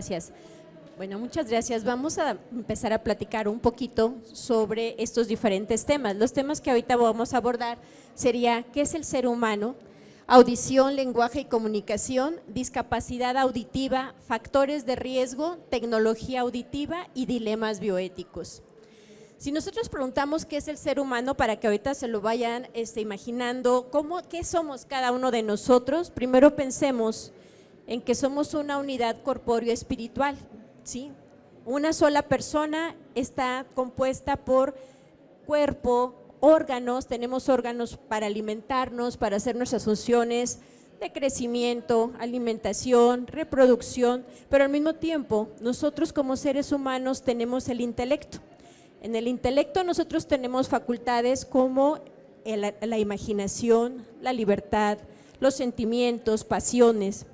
Gracias. Bueno, muchas gracias. Vamos a empezar a platicar un poquito sobre estos diferentes temas. Los temas que ahorita vamos a abordar sería ¿qué es el ser humano? Audición, lenguaje y comunicación, discapacidad auditiva, factores de riesgo, tecnología auditiva y dilemas bioéticos. Si nosotros preguntamos qué es el ser humano, para que ahorita se lo vayan imaginando, ¿qué somos cada uno de nosotros? Primero pensemos en que somos una unidad corpóreo-espiritual, ¿sí? Una sola persona está compuesta por cuerpo, órganos, tenemos órganos para alimentarnos, para hacer nuestras funciones de crecimiento, alimentación, reproducción, pero al mismo tiempo nosotros como seres humanos tenemos el intelecto. En el intelecto nosotros tenemos facultades como la imaginación, la libertad, los sentimientos, pasiones.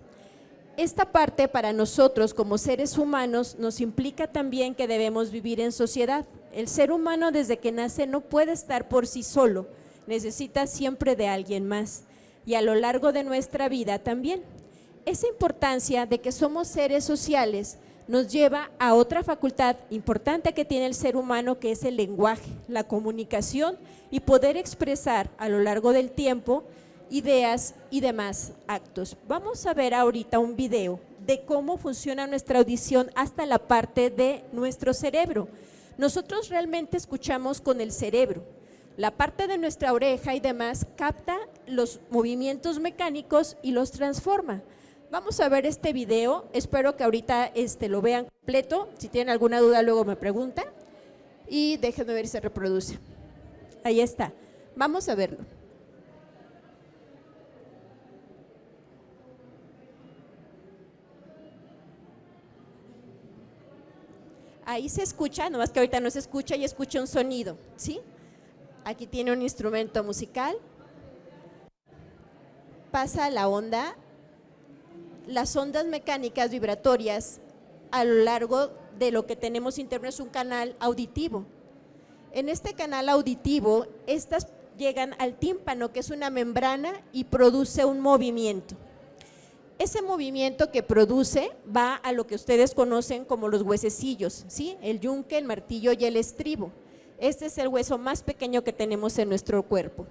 Esta parte para nosotros como seres humanos nos implica también que debemos vivir en sociedad. El ser humano desde que nace no puede estar por sí solo, necesita siempre de alguien más y a lo largo de nuestra vida también. Esa importancia de que somos seres sociales nos lleva a otra facultad importante que tiene el ser humano, que es el lenguaje, la comunicación y poder expresar a lo largo del tiempo ideas y demás actos. Vamos a ver ahorita un video de cómo funciona nuestra audición hasta la parte de nuestro cerebro. Nosotros realmente escuchamos con el cerebro. La parte de nuestra oreja y demás capta los movimientos mecánicos y los transforma. Vamos a ver este video, espero que ahorita lo vean completo, si tienen alguna duda luego me preguntan y déjenme ver si se reproduce. Ahí está, vamos a verlo. Ahí se escucha, nomás que ahorita no se escucha y escucha un sonido, ¿sí? Aquí tiene un instrumento musical, pasa la onda. Las ondas mecánicas vibratorias a lo largo de lo que tenemos interno es un canal auditivo. En este canal auditivo, estas llegan al tímpano, que es una membrana, y produce un movimiento. Ese movimiento que produce va a lo que ustedes conocen como los huesecillos, ¿sí? El yunque, el martillo y el estribo. Este es el hueso más pequeño que tenemos en nuestro cuerpo.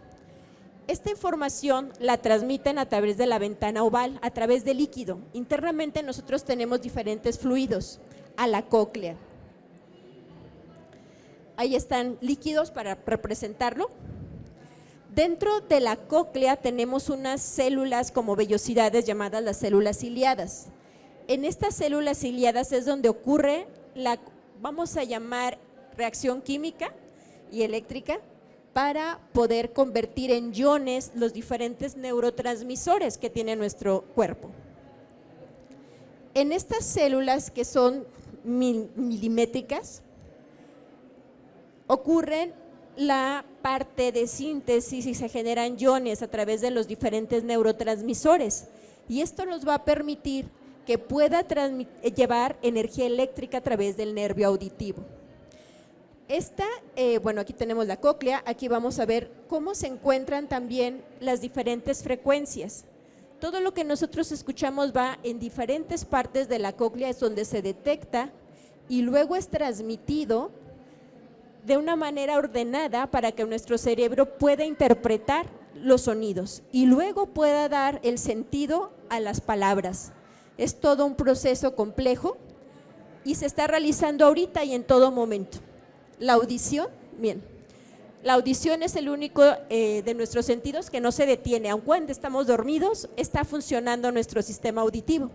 Esta información la transmiten a través de la ventana oval, a través del líquido. Internamente nosotros tenemos diferentes fluidos, a la cóclea. Ahí están líquidos para representarlo. Dentro de la cóclea tenemos unas células como vellosidades llamadas las células ciliadas. En estas células ciliadas es donde ocurre la, vamos a llamar, reacción química y eléctrica, para poder convertir en iones los diferentes neurotransmisores que tiene nuestro cuerpo. En estas células que son milimétricas, ocurren la parte de síntesis y se generan iones a través de los diferentes neurotransmisores y esto nos va a permitir que pueda llevar energía eléctrica a través del nervio auditivo. Bueno, aquí tenemos la cóclea, aquí vamos a ver cómo se encuentran también las diferentes frecuencias. Todo lo que nosotros escuchamos va en diferentes partes de la cóclea, es donde se detecta y luego es transmitido de una manera ordenada para que nuestro cerebro pueda interpretar los sonidos y luego pueda dar el sentido a las palabras. Es todo un proceso complejo y se está realizando ahorita y en todo momento. La audición, bien, la audición es el único de nuestros sentidos que no se detiene, aun cuando estamos dormidos, está funcionando nuestro sistema auditivo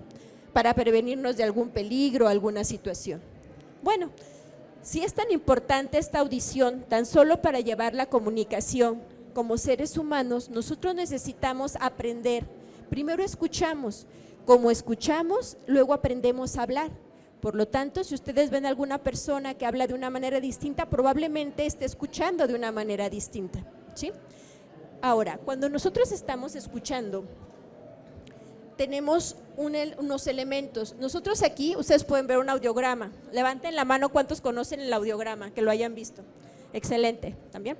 para prevenirnos de algún peligro, alguna situación. Bueno, si es tan importante esta audición, tan solo para llevar la comunicación, como seres humanos, nosotros necesitamos aprender. Primero escuchamos, como escuchamos, luego aprendemos a hablar. Por lo tanto, si ustedes ven a alguna persona que habla de una manera distinta, probablemente esté escuchando de una manera distinta, ¿sí? Ahora, cuando nosotros estamos escuchando, tenemos unos elementos. Nosotros aquí, ustedes pueden ver un audiograma. Levanten la mano cuántos conocen el audiograma, que lo hayan visto. Excelente, ¿también?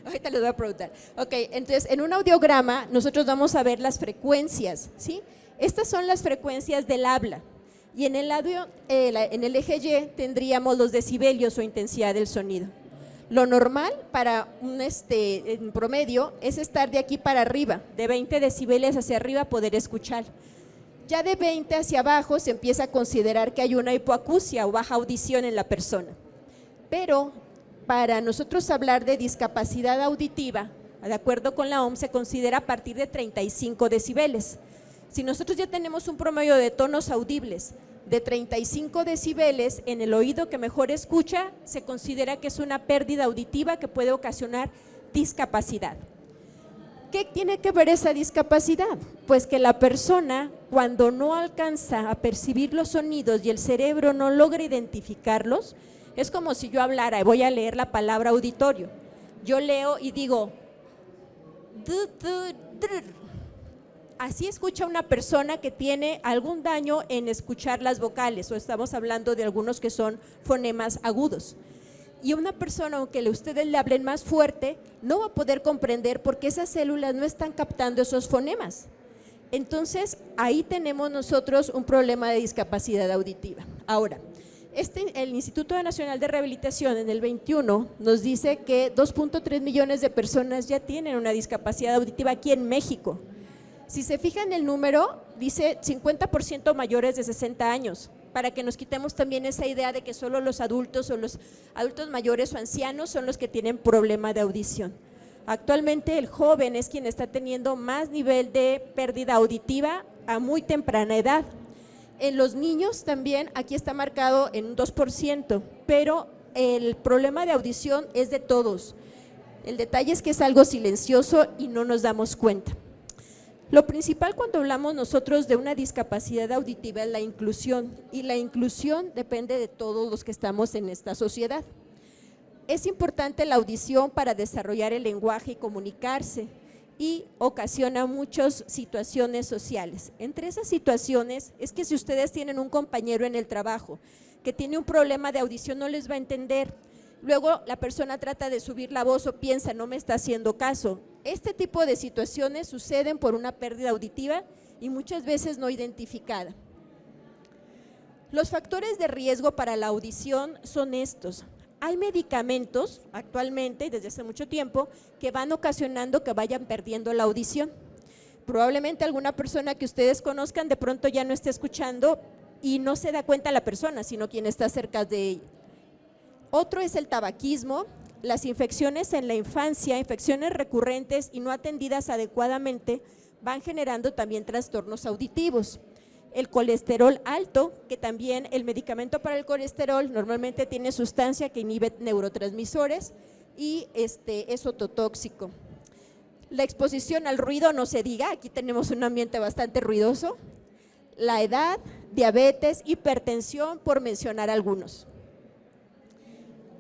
Ahorita les voy a preguntar. Ok, entonces en un audiograma nosotros vamos a ver las frecuencias, ¿sí? Estas son las frecuencias del habla. Y en el audio, en el eje Y, tendríamos los decibelios o intensidad del sonido. Lo normal para en promedio es estar de aquí para arriba, de 20 decibeles hacia arriba poder escuchar. Ya de 20 hacia abajo se empieza a considerar que hay una hipoacusia o baja audición en la persona. Pero para nosotros hablar de discapacidad auditiva, de acuerdo con la OMS, se considera a partir de 35 decibeles. Si nosotros ya tenemos un promedio de tonos audibles de 35 decibeles en el oído que mejor escucha, se considera que es una pérdida auditiva que puede ocasionar discapacidad. ¿Qué tiene que ver esa discapacidad? Pues que la persona, cuando no alcanza a percibir los sonidos y el cerebro no logra identificarlos, es como si yo hablara y voy a leer la palabra auditorio. Yo leo y digo, así escucha una persona que tiene algún daño en escuchar las vocales, o estamos hablando de algunos que son fonemas agudos. Y una persona, aunque ustedes le hablen más fuerte, no va a poder comprender porque esas células no están captando esos fonemas. Entonces, ahí tenemos nosotros un problema de discapacidad auditiva. Ahora, el Instituto Nacional de Rehabilitación en el 21 nos dice que 2.3 millones de personas ya tienen una discapacidad auditiva aquí en México. Si se fijan el número, dice 50% mayores de 60 años, para que nos quitemos también esa idea de que solo los adultos o los adultos mayores o ancianos son los que tienen problema de audición. Actualmente el joven es quien está teniendo más nivel de pérdida auditiva a muy temprana edad. En los niños también, aquí está marcado en un 2%, pero el problema de audición es de todos. El detalle es que es algo silencioso y no nos damos cuenta. Lo principal cuando hablamos nosotros de una discapacidad auditiva es la inclusión, y la inclusión depende de todos los que estamos en esta sociedad. Es importante la audición para desarrollar el lenguaje y comunicarse, y ocasiona muchas situaciones sociales. Entre esas situaciones es que si ustedes tienen un compañero en el trabajo que tiene un problema de audición, no les va a entender. Luego la persona trata de subir la voz o piensa, no me está haciendo caso. Este tipo de situaciones suceden por una pérdida auditiva y muchas veces no identificada. Los factores de riesgo para la audición son estos. Hay medicamentos actualmente, desde hace mucho tiempo, que van ocasionando que vayan perdiendo la audición. Probablemente alguna persona que ustedes conozcan de pronto ya no esté escuchando y no se da cuenta la persona, sino quien está cerca de ella. Otro es el tabaquismo, las infecciones en la infancia, infecciones recurrentes y no atendidas adecuadamente van generando también trastornos auditivos. El colesterol alto, que también el medicamento para el colesterol normalmente tiene sustancia que inhibe neurotransmisores y es ototóxico. La exposición al ruido no se diga, aquí tenemos un ambiente bastante ruidoso. La edad, diabetes, hipertensión, por mencionar algunos.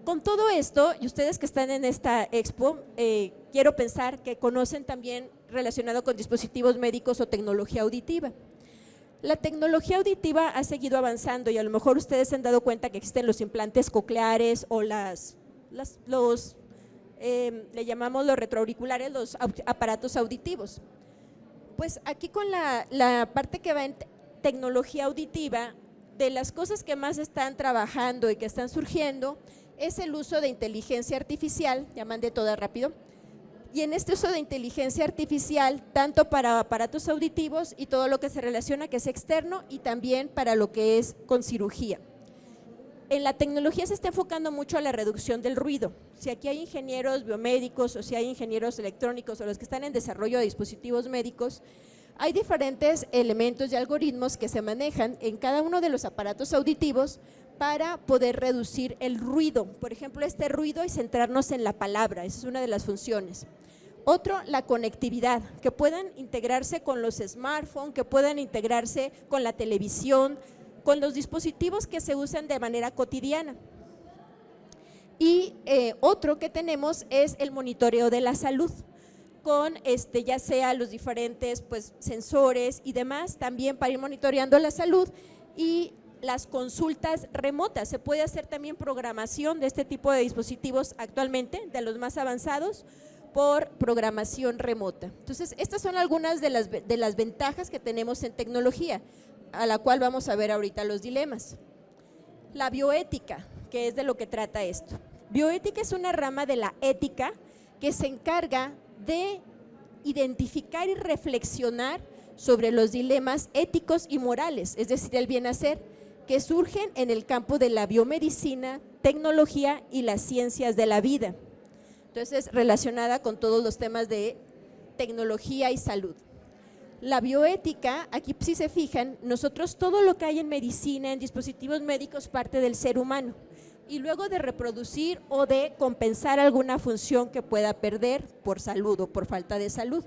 Con todo esto, y ustedes que están en esta expo, quiero pensar que conocen también relacionado con dispositivos médicos o tecnología auditiva. La tecnología auditiva ha seguido avanzando y a lo mejor ustedes se han dado cuenta que existen los implantes cocleares o le llamamos los retroauriculares, los aparatos auditivos. Pues aquí con la parte que va en tecnología auditiva, de las cosas que más están trabajando y que están surgiendo es el uso de inteligencia artificial, llaman de todas rápido, y en este uso de inteligencia artificial, tanto para aparatos auditivos y todo lo que se relaciona que es externo y también para lo que es con cirugía. En la tecnología se está enfocando mucho a la reducción del ruido. Si aquí hay ingenieros biomédicos o si hay ingenieros electrónicos o los que están en desarrollo de dispositivos médicos, hay diferentes elementos y algoritmos que se manejan en cada uno de los aparatos auditivos para poder reducir el ruido. Por ejemplo, este ruido y centrarnos en la palabra, esa es una de las funciones. Otro, la conectividad, que puedan integrarse con los smartphones, que puedan integrarse con la televisión, con los dispositivos que se usan de manera cotidiana. Y otro que tenemos es el monitoreo de la salud, con ya sea los diferentes sensores y demás, también para ir monitoreando la salud y las consultas remotas. Se puede hacer también programación de este tipo de dispositivos actualmente, de los más avanzados, por programación remota. Entonces, estas son algunas de las ventajas que tenemos en tecnología, a la cual vamos a ver ahorita los dilemas. La bioética, que es de lo que trata esto. Bioética es una rama de la ética que se encarga de identificar y reflexionar sobre los dilemas éticos y morales, es decir, el bien hacer, que surgen en el campo de la biomedicina, tecnología y las ciencias de la vida. Entonces, relacionada con todos los temas de tecnología y salud. La bioética, aquí si se fijan, nosotros todo lo que hay en medicina, en dispositivos médicos, parte del ser humano. Y luego de reproducir o de compensar alguna función que pueda perder por salud o por falta de salud.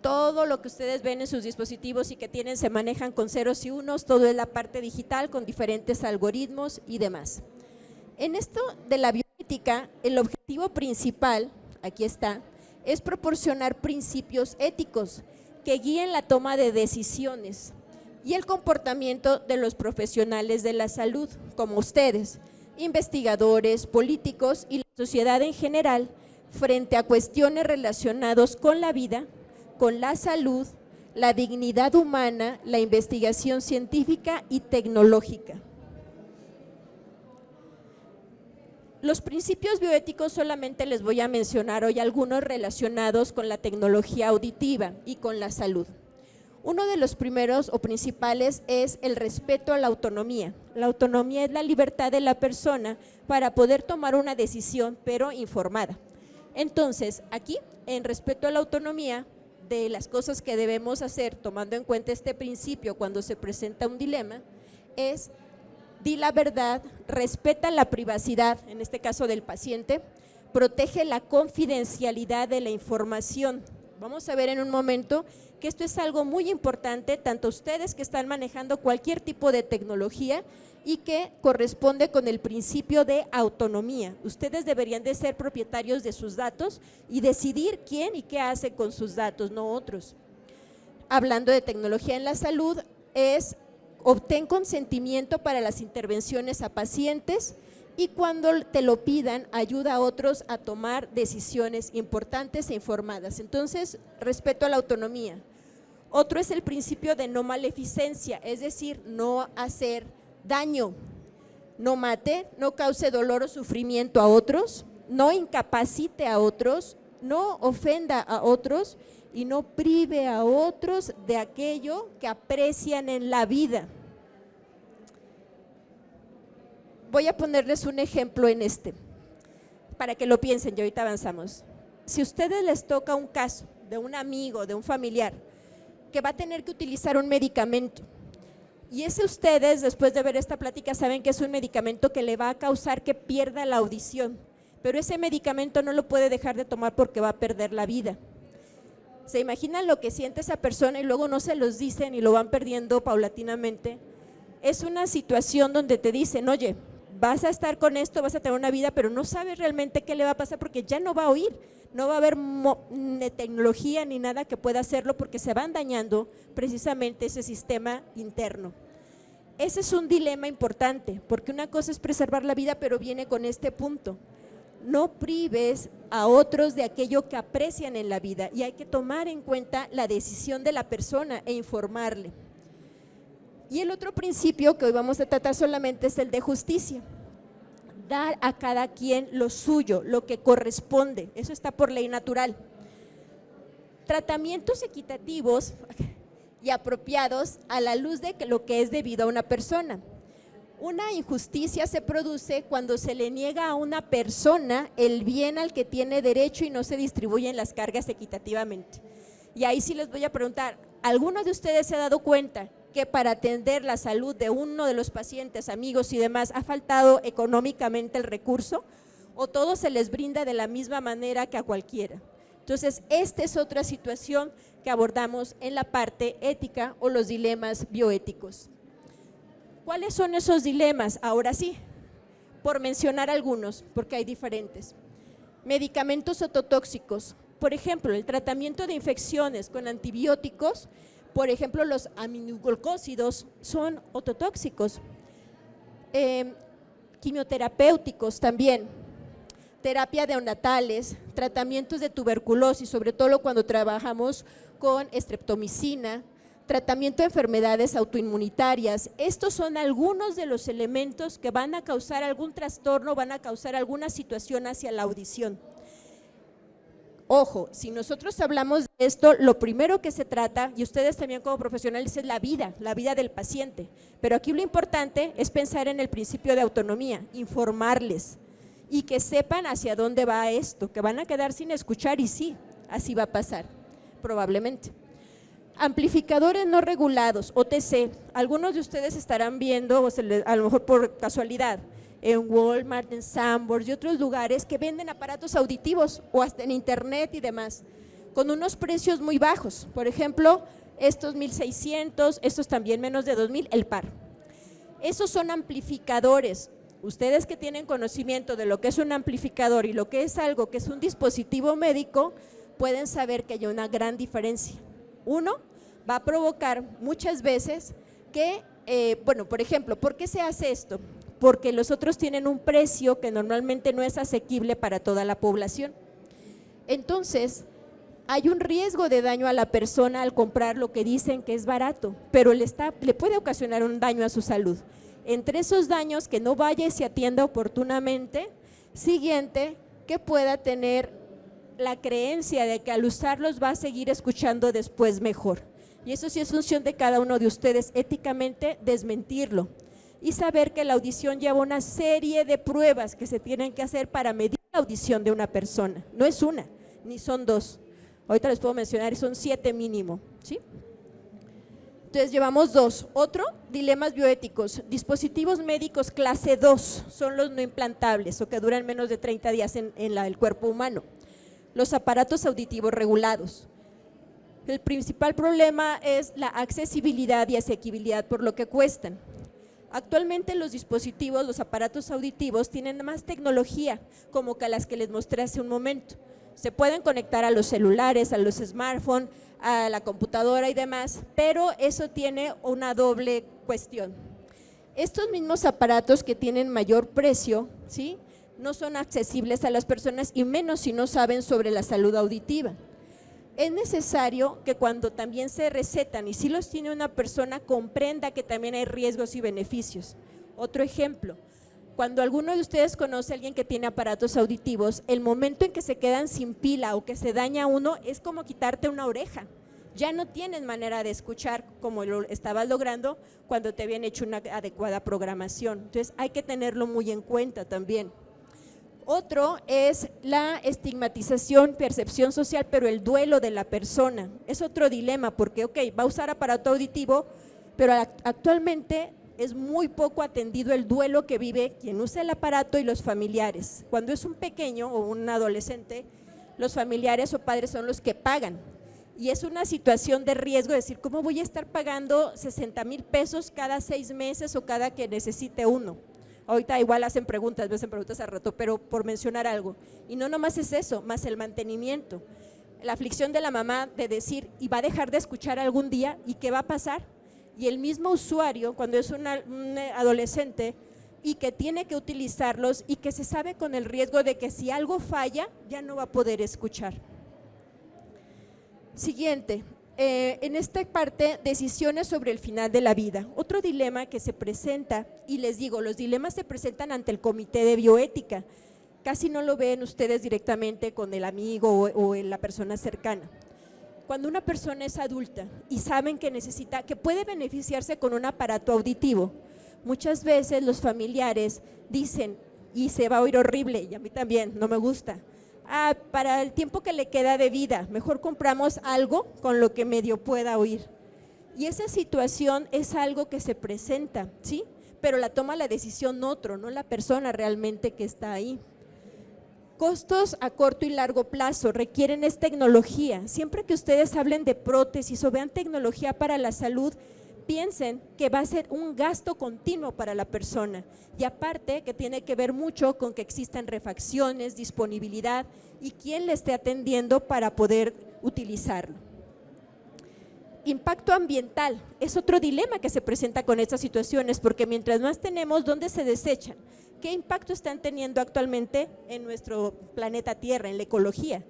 Todo lo que ustedes ven en sus dispositivos y que tienen se manejan con ceros y unos, todo es la parte digital con diferentes algoritmos y demás. En esto de la bioética, el objetivo principal, aquí está, es proporcionar principios éticos que guíen la toma de decisiones y el comportamiento de los profesionales de la salud, como ustedes, investigadores, políticos y la sociedad en general, frente a cuestiones relacionadas con la vida, con la salud, la dignidad humana, la investigación científica y tecnológica. Los principios bioéticos solamente les voy a mencionar hoy algunos relacionados con la tecnología auditiva y con la salud. Uno de los primeros o principales es el respeto a la autonomía. La autonomía es la libertad de la persona para poder tomar una decisión, pero informada. Entonces, aquí, en respeto a la autonomía, de las cosas que debemos hacer, tomando en cuenta este principio cuando se presenta un dilema, es di la verdad, respeta la privacidad, en este caso del paciente, protege la confidencialidad de la información. Vamos a ver en un momento que esto es algo muy importante, tanto ustedes que están manejando cualquier tipo de tecnología y que corresponde con el principio de autonomía. Ustedes deberían de ser propietarios de sus datos y decidir quién y qué hace con sus datos, no otros. Hablando de tecnología en la salud, es obtén consentimiento para las intervenciones a pacientes y cuando te lo pidan, ayuda a otros a tomar decisiones importantes e informadas. Entonces, respeto a la autonomía. Otro es el principio de no maleficencia, es decir, no hacer daño, no mate, no cause dolor o sufrimiento a otros, no incapacite a otros, no ofenda a otros y no prive a otros de aquello que aprecian en la vida. Voy a ponerles un ejemplo en para que lo piensen y ahorita avanzamos. Si a ustedes les toca un caso de un amigo, de un familiar, que va a tener que utilizar un medicamento, y ese ustedes, después de ver esta plática, saben que es un medicamento que le va a causar que pierda la audición, pero ese medicamento no lo puede dejar de tomar porque va a perder la vida. ¿Se imaginan lo que siente esa persona y luego no se los dicen y lo van perdiendo paulatinamente? Es una situación donde te dicen, oye, vas a estar con esto, vas a tener una vida, pero no sabes realmente qué le va a pasar porque ya no va a oír, no va a haber tecnología ni nada que pueda hacerlo porque se van dañando precisamente ese sistema interno. Ese es un dilema importante, porque una cosa es preservar la vida, pero viene con este punto. No prives a otros de aquello que aprecian en la vida y hay que tomar en cuenta la decisión de la persona e informarle. Y el otro principio que hoy vamos a tratar solamente es el de justicia. Dar a cada quien lo suyo, lo que corresponde, eso está por ley natural. Tratamientos equitativos y apropiados a la luz de lo que es debido a una persona. Una injusticia se produce cuando se le niega a una persona el bien al que tiene derecho y no se distribuyen las cargas equitativamente. Y ahí sí les voy a preguntar, ¿alguno de ustedes se ha dado cuenta que para atender la salud de uno de los pacientes, amigos y demás, ha faltado económicamente el recurso o todo se les brinda de la misma manera que a cualquiera? Entonces, esta es otra situación que abordamos en la parte ética o los dilemas bioéticos. ¿Cuáles son esos dilemas? Ahora sí, por mencionar algunos, porque hay diferentes. Medicamentos ototóxicos, por ejemplo, el tratamiento de infecciones con antibióticos. Por ejemplo, los aminoglucósidos son ototóxicos, quimioterapéuticos también, terapia de neonatales, tratamientos de tuberculosis, sobre todo cuando trabajamos con estreptomicina, tratamiento de enfermedades autoinmunitarias. Estos son algunos de los elementos que van a causar algún trastorno, van a causar alguna situación hacia la audición. Ojo, si nosotros hablamos de esto, lo primero que se trata, y ustedes también como profesionales, es la vida del paciente. Pero aquí lo importante es pensar en el principio de autonomía, informarles y que sepan hacia dónde va esto, que van a quedar sin escuchar y sí, así va a pasar, probablemente. Amplificadores no regulados, OTC, algunos de ustedes estarán viendo, o a lo mejor por casualidad, en Walmart, en Sanborns y otros lugares que venden aparatos auditivos o hasta en internet y demás, con unos precios muy bajos. Por ejemplo, estos 1,600, estos también menos de 2,000, el par. Esos son amplificadores. Ustedes que tienen conocimiento de lo que es un amplificador y lo que es algo que es un dispositivo médico, pueden saber que hay una gran diferencia. Uno, va a provocar muchas veces que, por ejemplo, ¿por qué se hace esto? Porque los otros tienen un precio que normalmente no es asequible para toda la población. Entonces, hay un riesgo de daño a la persona al comprar lo que dicen que es barato, pero le puede ocasionar un daño a su salud. Entre esos daños, que no vaya y se atienda oportunamente. Siguiente, que pueda tener la creencia de que al usarlos va a seguir escuchando después mejor. Y eso sí es función de cada uno de ustedes, éticamente desmentirlo. Y saber que la audición lleva una serie de pruebas que se tienen que hacer para medir la audición de una persona. No es una, ni son dos. Ahorita les puedo mencionar, son 7 mínimo, ¿sí? Entonces llevamos 2. Otro, dilemas bioéticos. Dispositivos médicos clase 2 son los no implantables o que duran menos de 30 días en el cuerpo humano. Los aparatos auditivos regulados. El principal problema es la accesibilidad y asequibilidad por lo que cuestan. Actualmente los dispositivos, los aparatos auditivos tienen más tecnología, como que las que les mostré hace un momento. Se pueden conectar a los celulares, a los smartphones, a la computadora y demás, pero eso tiene una doble cuestión. Estos mismos aparatos que tienen mayor precio, ¿sí?, no son accesibles a las personas y menos si no saben sobre la salud auditiva. Es necesario que cuando también se recetan y si los tiene una persona, comprenda que también hay riesgos y beneficios. Otro ejemplo, cuando alguno de ustedes conoce a alguien que tiene aparatos auditivos, el momento en que se quedan sin pila o que se daña uno es como quitarte una oreja. Ya no tienes manera de escuchar como lo estabas logrando cuando te habían hecho una adecuada programación. Entonces hay que tenerlo muy en cuenta también. Otro es la estigmatización, percepción social, pero el duelo de la persona. Es otro dilema porque, va a usar aparato auditivo, pero actualmente es muy poco atendido el duelo que vive quien usa el aparato y los familiares. Cuando es un pequeño o un adolescente, los familiares o padres son los que pagan. Y es una situación de riesgo, decir, ¿cómo voy a estar pagando 60,000 pesos cada 6 meses o cada que necesite uno? Ahorita igual hacen preguntas al rato, pero por mencionar algo. Y no nomás es eso, más el mantenimiento. La aflicción de la mamá de decir, ¿y va a dejar de escuchar algún día? ¿Y qué va a pasar? Y el mismo usuario, cuando es un adolescente y que tiene que utilizarlos y que se sabe con el riesgo de que si algo falla, ya no va a poder escuchar. Siguiente. En esta parte, decisiones sobre el final de la vida. Otro dilema que se presenta, y les digo, los dilemas se presentan ante el comité de bioética, casi no lo ven ustedes directamente con el amigo o en la persona cercana. Cuando una persona es adulta y saben que necesita, que puede beneficiarse con un aparato auditivo, muchas veces los familiares dicen, y se va a oír horrible, y a mí también, no me gusta, para el tiempo que le queda de vida, mejor compramos algo con lo que medio pueda oír. Y esa situación es algo que se presenta, ¿sí? Pero la toma la decisión otro, no la persona realmente que está ahí. Costos a corto y largo plazo requieren es tecnología. Siempre que ustedes hablen de prótesis o vean tecnología para la salud, piensen que va a ser un gasto continuo para la persona y aparte que tiene que ver mucho con que existan refacciones, disponibilidad y quién le esté atendiendo para poder utilizarlo. Impacto ambiental es otro dilema que se presenta con estas situaciones porque mientras más tenemos, ¿dónde se desechan? ¿qué impacto están teniendo actualmente en nuestro planeta Tierra, en la ecología?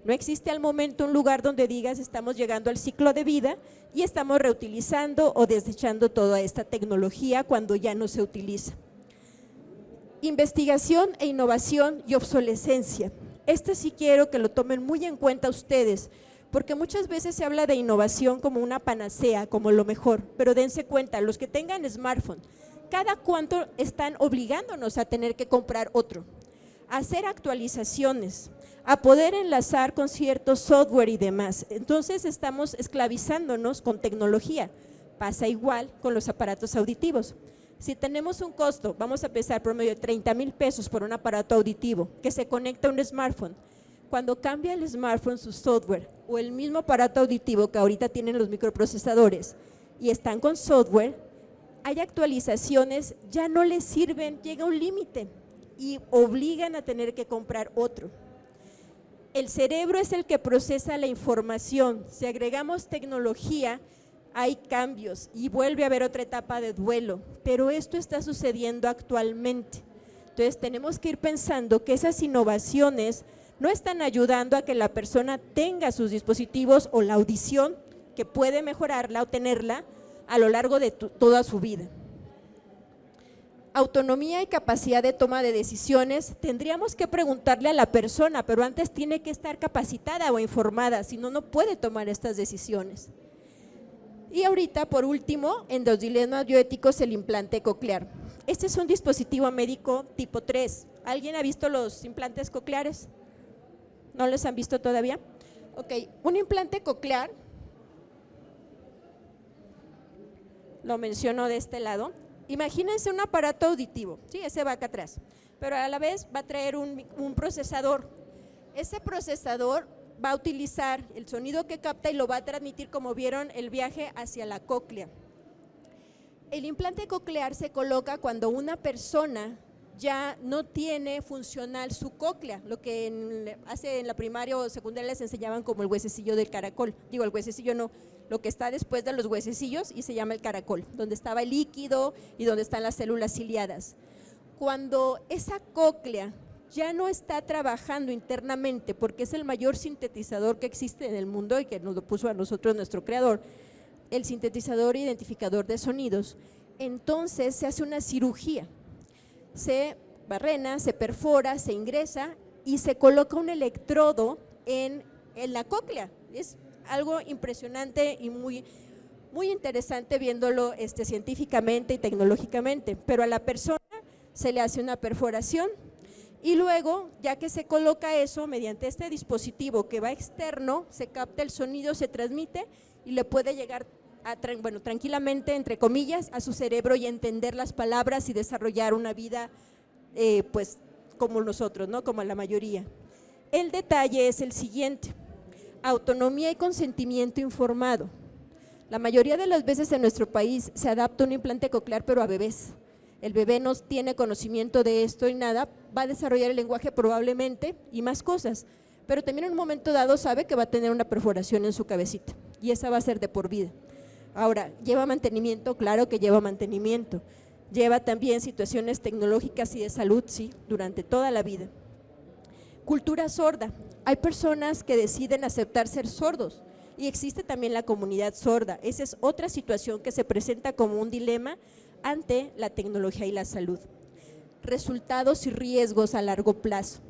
No existe al momento un lugar donde digas estamos llegando al ciclo de vida y estamos reutilizando o desechando toda esta tecnología cuando ya no se utiliza. Investigación e innovación y obsolescencia. Este sí quiero que lo tomen muy en cuenta ustedes, porque muchas veces se habla de innovación como una panacea, como lo mejor, pero dense cuenta, los que tengan smartphone, cada cuánto están obligándonos a tener que comprar otro, a hacer actualizaciones, a poder enlazar con cierto software y demás. Entonces estamos esclavizándonos con tecnología. Pasa igual con los aparatos auditivos. Si tenemos un costo, vamos a empezar promedio de 30,000 pesos por un aparato auditivo que se conecta a un smartphone. Cuando cambia el smartphone su software o el mismo aparato auditivo que ahorita tienen los microprocesadores y están con software, hay actualizaciones, ya no les sirven, llega un límite y obligan a tener que comprar otro. El cerebro es el que procesa la información. Si agregamos tecnología, hay cambios y vuelve a haber otra etapa de duelo, pero esto está sucediendo actualmente. Entonces tenemos que ir pensando que esas innovaciones no están ayudando a que la persona tenga sus dispositivos o la audición que puede mejorarla o tenerla a lo largo de toda su vida. Autonomía y capacidad de toma de decisiones, tendríamos que preguntarle a la persona, pero antes tiene que estar capacitada o informada, si no, no puede tomar estas decisiones. Y ahorita, por último, en los dilemas bioéticos, el implante coclear. Este es un dispositivo médico tipo 3. ¿Alguien ha visto los implantes cocleares? ¿No los han visto todavía? Ok, un implante coclear, lo menciono de este lado. Imagínense un aparato auditivo, ¿sí? Ese va acá atrás, pero a la vez va a traer un procesador. Ese procesador va a utilizar el sonido que capta y lo va a transmitir, como vieron, el viaje hacia la cóclea. El implante coclear se coloca cuando una persona ya no tiene funcional su cóclea, lo que en la primaria o secundaria les enseñaban como el huesecillo del caracol. Digo, el huesecillo no, lo que está después de los huesecillos y se llama el caracol, donde estaba el líquido y donde están las células ciliadas. Cuando esa cóclea ya no está trabajando internamente, porque es el mayor sintetizador que existe en el mundo y que nos lo puso a nosotros nuestro creador, el sintetizador e identificador de sonidos, entonces se hace una cirugía, se barrena, se perfora, se ingresa y se coloca un electrodo en la cóclea. Es algo impresionante y muy interesante viéndolo científicamente y tecnológicamente, pero a la persona se le hace una perforación y luego, ya que se coloca eso, mediante este dispositivo que va externo, se capta el sonido, se transmite y le puede llegar tranquilamente, entre comillas, a su cerebro y entender las palabras y desarrollar una vida pues como nosotros, ¿no? Como la mayoría. El detalle es el siguiente: autonomía y consentimiento informado. La mayoría de las veces en nuestro país se adapta un implante coclear, pero a bebés. El bebé no tiene conocimiento de esto y nada, va a desarrollar el lenguaje probablemente y más cosas, pero también en un momento dado sabe que va a tener una perforación en su cabecita y esa va a ser de por vida. Ahora, ¿lleva mantenimiento? Claro que lleva mantenimiento. Lleva también situaciones tecnológicas y de salud, sí, durante toda la vida. Cultura sorda. Hay personas que deciden aceptar ser sordos y existe también la comunidad sorda. Esa es otra situación que se presenta como un dilema ante la tecnología y la salud. Resultados y riesgos a largo plazo.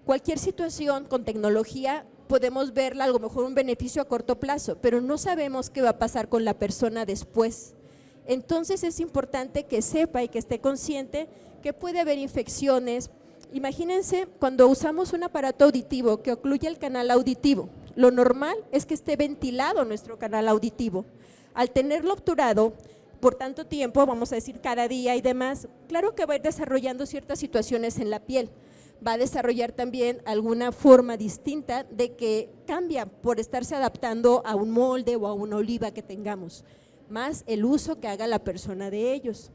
Cualquier situación con tecnología podemos verla a lo mejor un beneficio a corto plazo, pero no sabemos qué va a pasar con la persona después. Entonces es importante que sepa y que esté consciente que puede haber infecciones. Imagínense cuando usamos un aparato auditivo que ocluye el canal auditivo, lo normal es que esté ventilado nuestro canal auditivo. Al tenerlo obturado por tanto tiempo, vamos a decir cada día y demás, claro que va a ir desarrollando ciertas situaciones en la piel, va a desarrollar también alguna forma distinta de que cambia por estarse adaptando a un molde o a una oliva que tengamos, más el uso que haga la persona de ellos.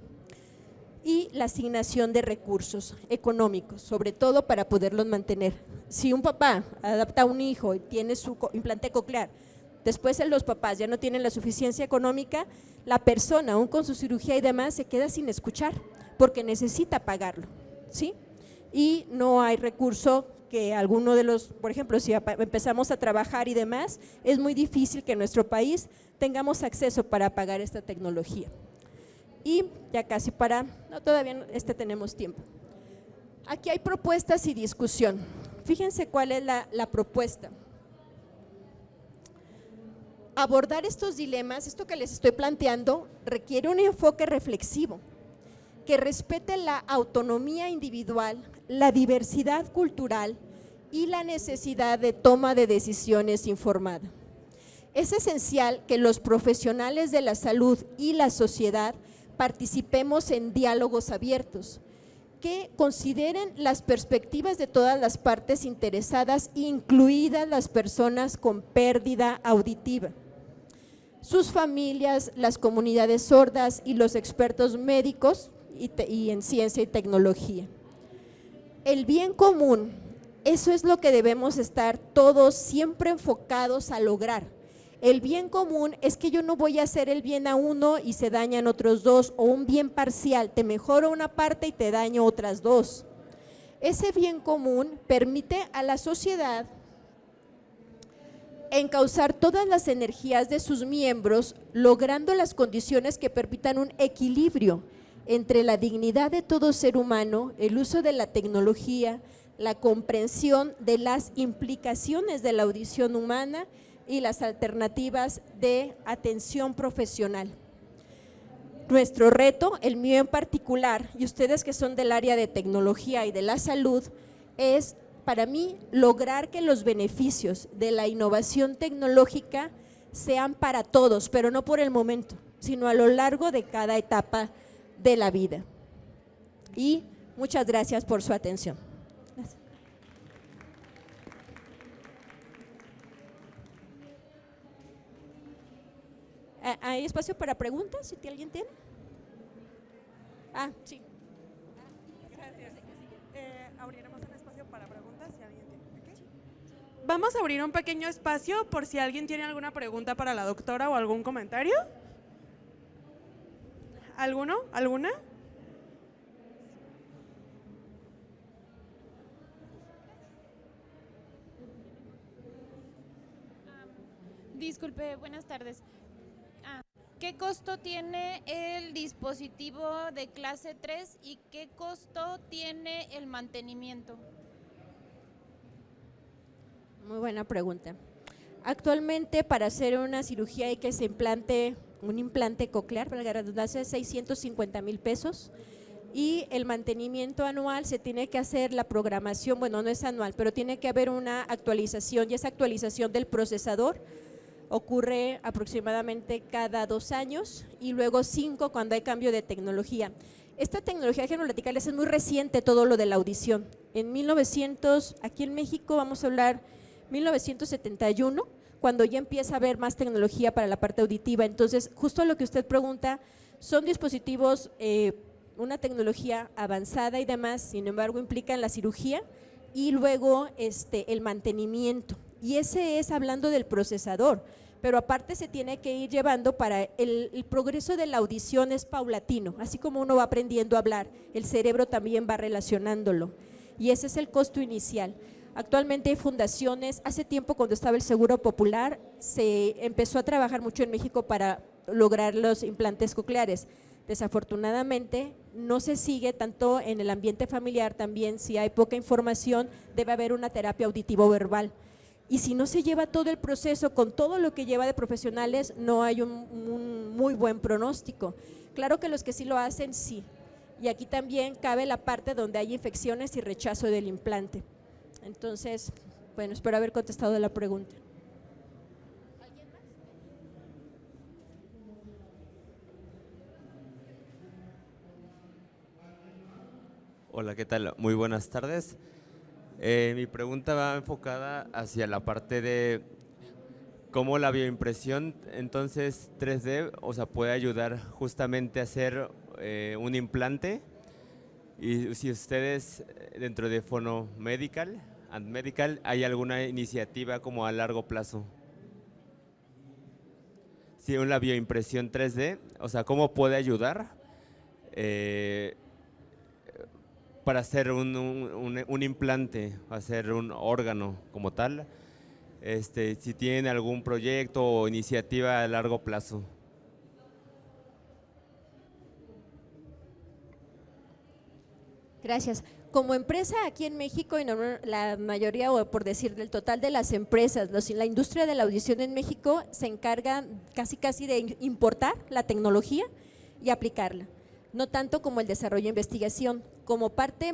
Y la asignación de recursos económicos, sobre todo para poderlos mantener. Si un papá adapta a un hijo y tiene su implante coclear, después los papás ya no tienen la suficiencia económica, la persona, aún con su cirugía y demás, se queda sin escuchar, porque necesita pagarlo, ¿sí? Y no hay recurso que alguno de los, por ejemplo, si empezamos a trabajar y demás, es muy difícil que en nuestro país tengamos acceso para pagar esta tecnología. Y ya casi no, todavía tenemos tiempo. Aquí hay propuestas y discusión. Fíjense cuál es la propuesta. Abordar estos dilemas, esto que les estoy planteando, requiere un enfoque reflexivo que respete la autonomía individual, la diversidad cultural y la necesidad de toma de decisiones informada. Es esencial que los profesionales de la salud y la sociedad participemos en diálogos abiertos, que consideren las perspectivas de todas las partes interesadas, incluidas las personas con pérdida auditiva, sus familias, las comunidades sordas y los expertos médicos y en ciencia y tecnología. El bien común, eso es lo que debemos estar todos siempre enfocados a lograr. El bien común es que yo no voy a hacer el bien a uno y se dañan otros dos, o un bien parcial, te mejoro una parte y te daño otras dos. Ese bien común permite a la sociedad encauzar todas las energías de sus miembros, logrando las condiciones que permitan un equilibrio entre la dignidad de todo ser humano, el uso de la tecnología, la comprensión de las implicaciones de la audición humana y las alternativas de atención profesional. Nuestro reto, el mío en particular, y ustedes que son del área de tecnología y de la salud, es para mí lograr que los beneficios de la innovación tecnológica sean para todos, pero no por el momento, sino a lo largo de cada etapa de la vida. Y muchas gracias por su atención. Gracias. ¿Hay espacio para preguntas, si alguien tiene? Sí. Gracias. Abriremos un espacio para preguntas si alguien tiene. ¿Okay? Vamos a abrir un pequeño espacio por si alguien tiene alguna pregunta para la doctora o algún comentario. ¿Alguno? ¿Alguna? Disculpe, buenas tardes. ¿Qué costo tiene el dispositivo de clase 3 y qué costo tiene el mantenimiento? Muy buena pregunta. Actualmente, para hacer una cirugía hay que se implante un implante coclear, para la redundancia, 650,000 pesos. Y el mantenimiento anual se tiene que hacer la programación, bueno, no es anual, pero tiene que haber una actualización, y esa actualización del procesador ocurre aproximadamente cada 2 años y luego 5 cuando hay cambio de tecnología. Esta tecnología, déjenme platicarles, es muy reciente todo lo de la audición. En 1900, aquí en México vamos a hablar 1971, cuando ya empieza a haber más tecnología para la parte auditiva. Entonces, justo lo que usted pregunta, son dispositivos, una tecnología avanzada y demás, sin embargo implican la cirugía y luego el mantenimiento. Y ese es hablando del procesador, pero aparte se tiene que ir llevando para el progreso de la audición es paulatino, así como uno va aprendiendo a hablar, el cerebro también va relacionándolo y ese es el costo inicial. Actualmente hay fundaciones, hace tiempo cuando estaba el Seguro Popular se empezó a trabajar mucho en México para lograr los implantes cocleares. Desafortunadamente no se sigue tanto en el ambiente familiar, también si hay poca información debe haber una terapia auditivo-verbal. Y si no se lleva todo el proceso con todo lo que lleva de profesionales, no hay un muy buen pronóstico. Claro que los que sí lo hacen, sí. Y aquí también cabe la parte donde hay infecciones y rechazo del implante. Entonces, bueno, espero haber contestado la pregunta. ¿Alguien más? Hola, ¿qué tal? Muy buenas tardes. Mi pregunta va enfocada hacia la parte de cómo la bioimpresión entonces 3D, o sea, puede ayudar justamente a hacer un implante. Y si ustedes dentro de Fono Medical and Medical hay alguna iniciativa como a largo plazo. Si una bioimpresión 3D, o sea, ¿cómo puede ayudar para hacer un implante, hacer un órgano como tal. Si tienen algún proyecto o iniciativa a largo plazo. Gracias. Como empresa aquí en México, y la mayoría, o por decir del total de las empresas, la industria de la audición en México se encarga casi de importar la tecnología y aplicarla, no tanto como el desarrollo e investigación. Como parte,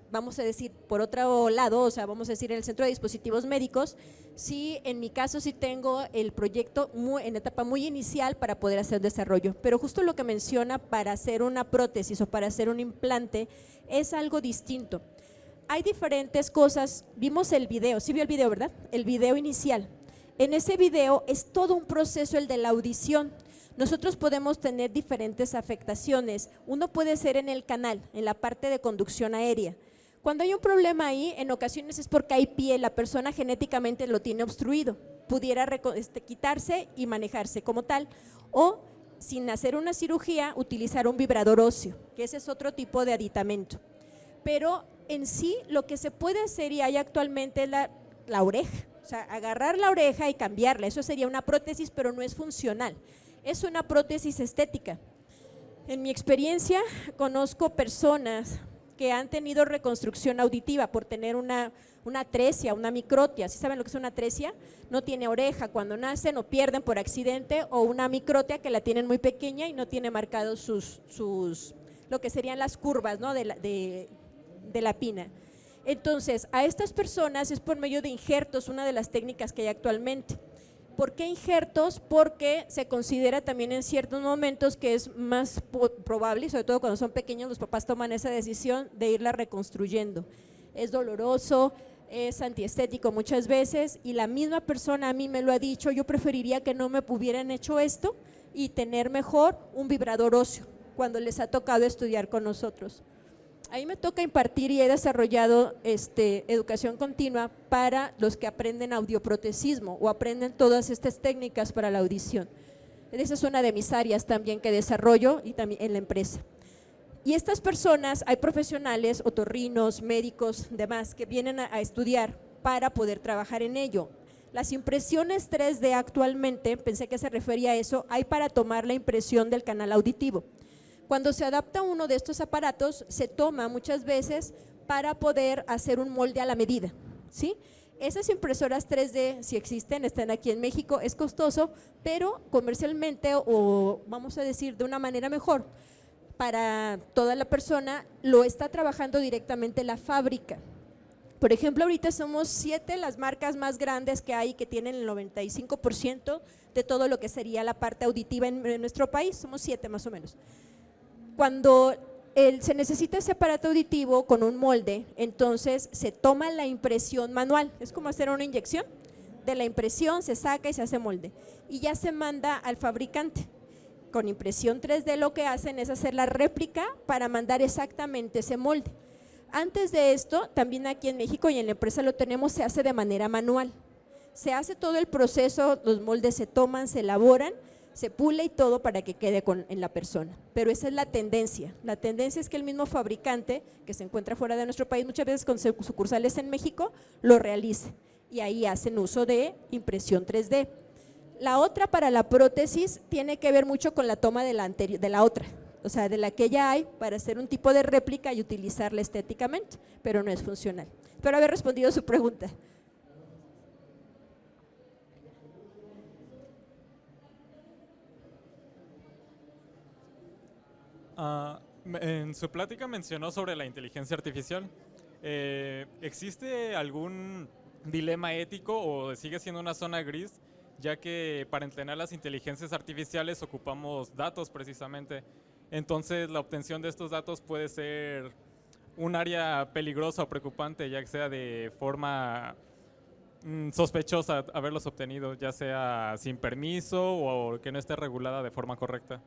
vamos a decir, por otro lado, o sea, vamos a decir en el centro de dispositivos médicos, sí, en mi caso sí tengo el proyecto en etapa muy inicial para poder hacer desarrollo, pero justo lo que menciona para hacer una prótesis o para hacer un implante es algo distinto. Hay diferentes cosas, vimos el video, sí vio el video, ¿verdad? El video inicial. En ese video es todo un proceso el de la audición. Nosotros podemos tener diferentes afectaciones. Uno puede ser en el canal, en la parte de conducción aérea. Cuando hay un problema ahí, en ocasiones es porque hay pie, la persona genéticamente lo tiene obstruido, pudiera quitarse y manejarse como tal, o sin hacer una cirugía, utilizar un vibrador óseo, que ese es otro tipo de aditamento. Pero en sí, lo que se puede hacer y hay actualmente es la oreja, o sea, agarrar la oreja y cambiarla, eso sería una prótesis, pero no es funcional, es una prótesis estética. En mi experiencia, conozco personas que han tenido reconstrucción auditiva por tener una atresia, una microtia. ¿Sí saben lo que es una atresia? No tiene oreja cuando nacen o pierden por accidente, o una microtia que la tienen muy pequeña y no tiene marcados lo que serían las curvas, ¿no?, de la pina. Entonces, a estas personas es por medio de injertos, una de las técnicas que hay actualmente. ¿Por qué injertos? Porque se considera también en ciertos momentos que es más probable, sobre todo cuando son pequeños, los papás toman esa decisión de irla reconstruyendo. Es doloroso, es antiestético muchas veces, y la misma persona a mí me lo ha dicho, yo preferiría que no me hubieran hecho esto y tener mejor un vibrador óseo cuando les ha tocado estudiar con nosotros. Ahí me toca impartir y he desarrollado educación continua para los que aprenden audioprotesismo o aprenden todas estas técnicas para la audición. Esa es una de mis áreas también que desarrollo y también en la empresa. Y estas personas, hay profesionales, otorrinos, médicos, demás, que vienen a estudiar para poder trabajar en ello. Las impresiones 3D actualmente, pensé que se refería a eso, hay para tomar la impresión del canal auditivo. Cuando se adapta uno de estos aparatos, se toma muchas veces para poder hacer un molde a la medida, ¿sí? Esas impresoras 3D, si existen, están aquí en México, es costoso, pero comercialmente, o vamos a decir de una manera mejor, para toda la persona, lo está trabajando directamente la fábrica. Por ejemplo, ahorita somos 7 las marcas más grandes que hay que tienen el 95% de todo lo que sería la parte auditiva en nuestro país, somos 7 más o menos. Cuando se necesita ese aparato auditivo con un molde, entonces se toma la impresión manual, es como hacer una inyección, de la impresión se saca y se hace molde y ya se manda al fabricante. Con impresión 3D lo que hacen es hacer la réplica para mandar exactamente ese molde. Antes de esto, también aquí en México y en la empresa lo tenemos, se hace de manera manual. Se hace todo el proceso, los moldes se toman, se elaboran, se pule y todo para que quede en la persona, pero esa es la tendencia. La tendencia es que el mismo fabricante que se encuentra fuera de nuestro país, muchas veces con sucursales en México, lo realice y ahí hacen uso de impresión 3D. La otra para la prótesis tiene que ver mucho con la toma de la otra, o sea, de la que ya hay para hacer un tipo de réplica y utilizarla estéticamente, pero no es funcional. Espero haber respondido su pregunta. En su plática mencionó sobre la inteligencia artificial. ¿Existe algún dilema ético o sigue siendo una zona gris, ya que para entrenar las inteligencias artificiales ocupamos datos precisamente? Entonces la obtención de estos datos puede ser un área peligrosa o preocupante, ya que sea de forma sospechosa haberlos obtenido, ya sea sin permiso o que no esté regulada de forma correcta.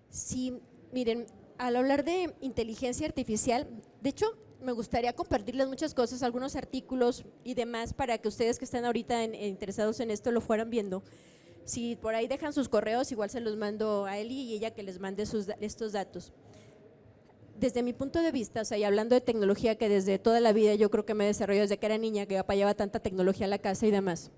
Sí, miren, al hablar de inteligencia artificial, de hecho me gustaría compartirles muchas cosas, algunos artículos y demás para que ustedes que están ahorita interesados en esto lo fueran viendo. Si por ahí dejan sus correos, igual se los mando a Eli y ella que les mande estos datos. Desde mi punto de vista, o sea, y hablando de tecnología, que desde toda la vida yo creo que me he desarrollado desde que era niña, que papá llevaba tanta tecnología a la casa y demás.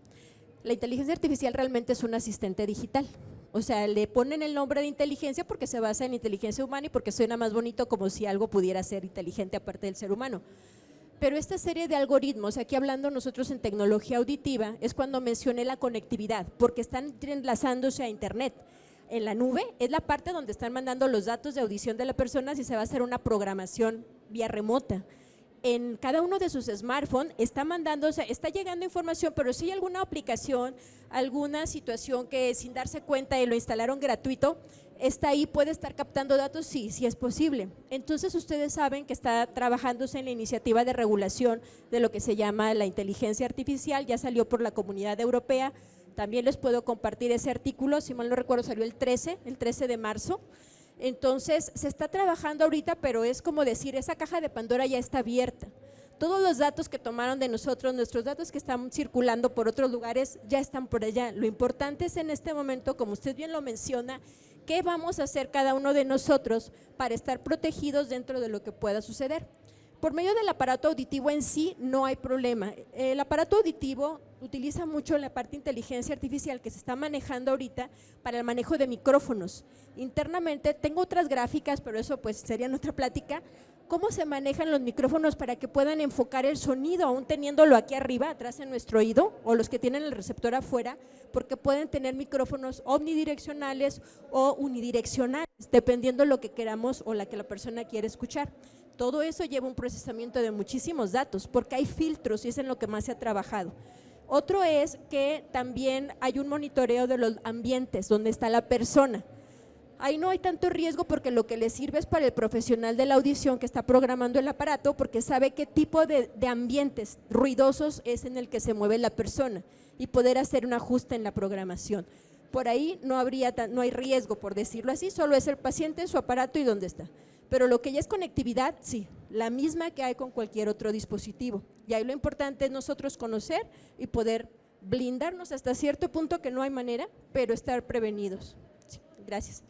La inteligencia artificial realmente es un asistente digital. O sea, le ponen el nombre de inteligencia porque se basa en inteligencia humana y porque suena más bonito, como si algo pudiera ser inteligente aparte del ser humano. Pero esta serie de algoritmos, aquí hablando nosotros en tecnología auditiva, es cuando mencioné la conectividad, porque están enlazándose a internet. En la nube es la parte donde están mandando los datos de audición de la persona si se va a hacer una programación vía remota. En cada uno de sus smartphones está mandando, o sea, está llegando información, pero si hay alguna aplicación, alguna situación que sin darse cuenta y lo instalaron gratuito, está ahí, puede estar captando datos, sí es posible. Entonces ustedes saben que está trabajándose en la iniciativa de regulación de lo que se llama la inteligencia artificial, ya salió por la Comunidad Europea. También les puedo compartir ese artículo, si mal no recuerdo salió el 13 de marzo. Entonces se está trabajando ahorita, pero es como decir, esa caja de Pandora ya está abierta. Todos los datos que tomaron de nosotros, nuestros datos que están circulando por otros lugares, ya están por allá. Lo importante es en este momento, como usted bien lo menciona, ¿qué vamos a hacer cada uno de nosotros para estar protegidos dentro de lo que pueda suceder? Por medio del aparato auditivo en sí no hay problema. El aparato auditivo utiliza mucho la parte de inteligencia artificial que se está manejando ahorita para el manejo de micrófonos. Internamente tengo otras gráficas, pero eso pues sería en otra plática, cómo se manejan los micrófonos para que puedan enfocar el sonido, aún teniéndolo aquí arriba, atrás en nuestro oído, o los que tienen el receptor afuera, porque pueden tener micrófonos omnidireccionales o unidireccionales, dependiendo lo que queramos o la que la persona quiere escuchar. Todo eso lleva un procesamiento de muchísimos datos, porque hay filtros y es en lo que más se ha trabajado. Otro es que también hay un monitoreo de los ambientes, donde está la persona. Ahí no hay tanto riesgo porque lo que le sirve es para el profesional de la audición que está programando el aparato, porque sabe qué tipo de ambientes ruidosos es en el que se mueve la persona y poder hacer un ajuste en la programación. Por ahí no hay riesgo, por decirlo así, solo es el paciente, su aparato y dónde está. Pero lo que ya es conectividad, sí, la misma que hay con cualquier otro dispositivo. Y ahí lo importante es nosotros conocer y poder blindarnos hasta cierto punto que no hay manera, pero estar prevenidos. Sí, gracias.